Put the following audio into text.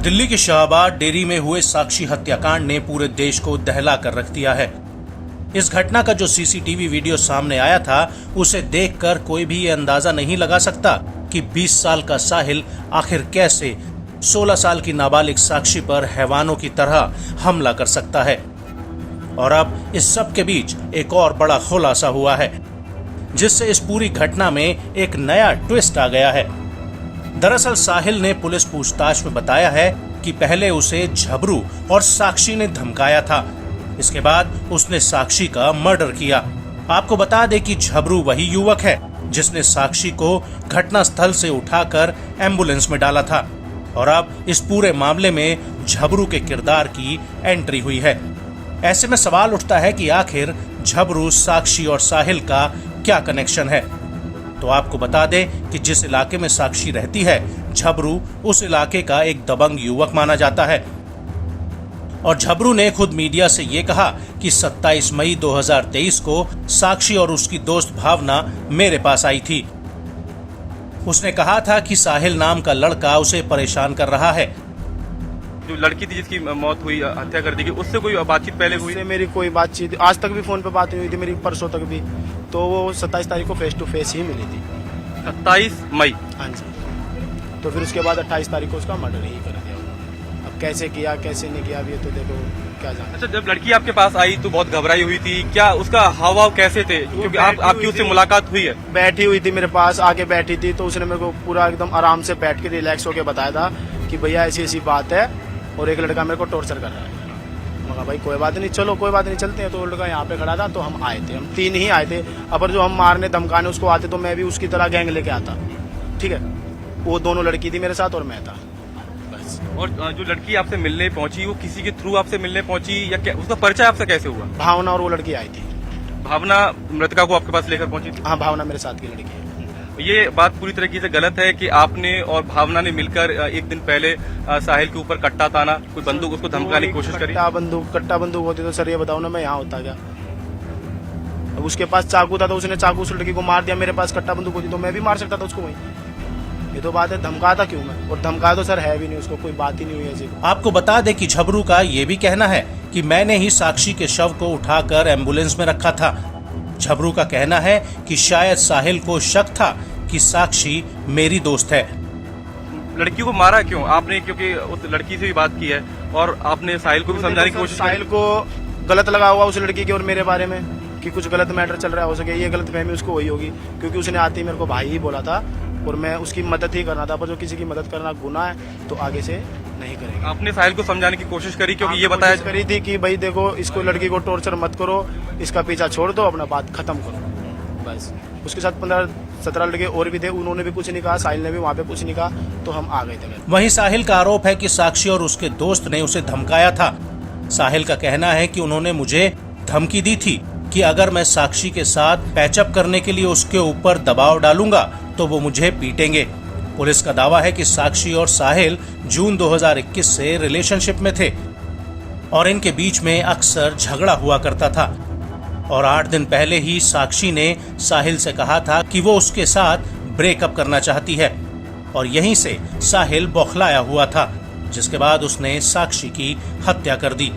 दिल्ली के शाहबाद डेयरी में हुए साक्षी हत्याकांड ने पूरे देश को दहला कर रख दिया है। इस घटना का जो सीसीटीवी वीडियो सामने आया था उसे देखकर कोई भी ये अंदाजा नहीं लगा सकता कि 20 साल का साहिल आखिर कैसे 16 साल की नाबालिग साक्षी पर हैवानों की तरह हमला कर सकता है। और अब इस सब के बीच एक और बड़ा खुलासा हुआ है, जिससे इस पूरी घटना में एक नया ट्विस्ट आ गया है। दरअसल साहिल ने पुलिस पूछताछ में बताया है कि पहले उसे झबरू और साक्षी ने धमकाया था। इसके बाद उसने साक्षी का मर्डर किया। आपको बता दें कि झबरू वही युवक है जिसने साक्षी को घटना स्थल से उठाकर एम्बुलेंस में डाला था। और अब इस पूरे मामले में झबरू के किरदार की एंट्री हुई है। ऐसे में सवाल उठता है कि आखिर झबरू, साक्षी और साहिल का क्या कनेक्शन है। तो आपको बता दें कि जिस इलाके में साक्षी रहती है, झबरू उस इलाके का एक दबंग युवक माना जाता है। और झबरू ने खुद मीडिया से ये कहा कि 27 मई 2023 को साक्षी और उसकी दोस्त भावना मेरे पास आई थी। उसने कहा था कि साहिल नाम का लड़का उसे परेशान कर रहा है। जो लड़की थी जिसकी मौत हुई, हत्या कर दी गई, उससे कोई बातचीत पहले हुई? मेरी कोई बातचीत आज तक भी फोन पे बात नहीं हुई थी मेरी, परसों तक भी। तो वो 27 तारीख को फेस टू फेस ही मिली थी। 27 मई? हाँ जी। तो फिर उसके बाद 28 तारीख को उसका मर्डर ही कर दिया। अब कैसे किया कैसे नहीं किया, अब ये तो देखो क्या जाना। अच्छा, जब लड़की आपके पास आई तो बहुत घबराई हुई थी, क्या उसका हाव भाव कैसे थे? क्योंकि आपकी उससे मुलाकात हुई है। बैठी हुई थी मेरे पास, आके बैठी थी, तो उसने मेरे को पूरा एकदम आराम से बैठ के रिलैक्स होके बताया था कि भैया ऐसी ऐसी बात है और एक लड़का मेरे को टॉर्चर कर रहा है। मगर भाई कोई बात नहीं, चलो कोई बात नहीं, चलते हैं। तो वो लड़का यहाँ पे खड़ा था, तो हम आए थे, हम 3 ही आए थे। अगर जो हम मारने धमकाने उसको आते तो मैं भी उसकी तरह गैंग लेके आता, ठीक है। वो दोनों लड़की थी मेरे साथ और मैं था, बस। और जो लड़की आपसे मिलने पहुंची, वो किसी के थ्रू आपसे मिलने पहुंची या क्या? उसका परिचय आपसे कैसे हुआ? भावना और वो लड़की आई थी। भावना मृतका को आपके पास लेकर पहुंची थी? हाँ, भावना मेरे साथ की लड़की है। ये बात पूरी तरीके से गलत है कि आपने और भावना ने मिलकर एक दिन पहले साहिल के ऊपर कट्टा ताना, कोई बंदूक उसको धमकाने की कोशिश करी? कट्टा बंदूक होती तो सर ये बताओ ना, मैं यहाँ होता क्या? अब उसके पास चाकू था तो उसने चाकू उस लड़की को मार दिया। मेरे पास कट्टा बंदूक होती तो मैं भी मार सकता था उसको वहीं। ये तो बात है, धमका था क्यों मैं? और धमका तो सर है भी नहीं, उसको कोई बात ही नहीं हुई ऐसी। आपको बता दें कि झबरू का ये भी कहना है कि मैंने ही साक्षी के शव को उठाकर एम्बुलेंस में रखा था। झबरू का कहना है कि शायद साहिल को शक था कि साक्षी मेरी दोस्त है। लड़की को मारा क्यों आपने? क्योंकि उस लड़की से भी बात की है और आपने साहिल को भी समझाने की कोशिश की। साहिल को गलत लगा हुआ उस लड़की के और मेरे बारे में कि कुछ गलत मैटर चल रहा हो सके, ये गलत फहमी उसको हुई होगी। क्योंकि उसने आते ही मेरे को भाई ही बोला था और मैं उसकी मदद ही करना था। पर जो किसी की मदद करना गुनाह है तो आगे से नहीं करेंगे। आपने साहिल को समझाने की कोशिश करी? क्योंकि ये बताया करी थी कि भाई देखो, इसको लड़की को टॉर्चर मत करो, इसका पीछा छोड़ दो, अपना बात खत्म करो, बस। उसके साथ 15-17 लड़के और भी थे, उन्होंने भी कुछ नहीं कहा, साहिल ने भी वहाँ पे कुछ नहीं कहा, तो हम आ गए थे। वहीं साहिल का आरोप है कि साक्षी और उसके दोस्त ने उसे धमकाया था। साहिल का कहना है कि उन्होंने मुझे धमकी दी थी कि अगर मैं साक्षी के साथ पैचअप करने के लिए उसके ऊपर दबाव डालूंगा तो वो मुझे पीटेंगे। पुलिस का दावा है कि साक्षी और साहिल जून 2021 से रिलेशनशिप में थे और इनके बीच में अक्सर झगड़ा हुआ करता था। और 8 दिन पहले ही साक्षी ने साहिल से कहा था कि वो उसके साथ ब्रेकअप करना चाहती है और यहीं से साहिल बौखलाया हुआ था, जिसके बाद उसने साक्षी की हत्या कर दी।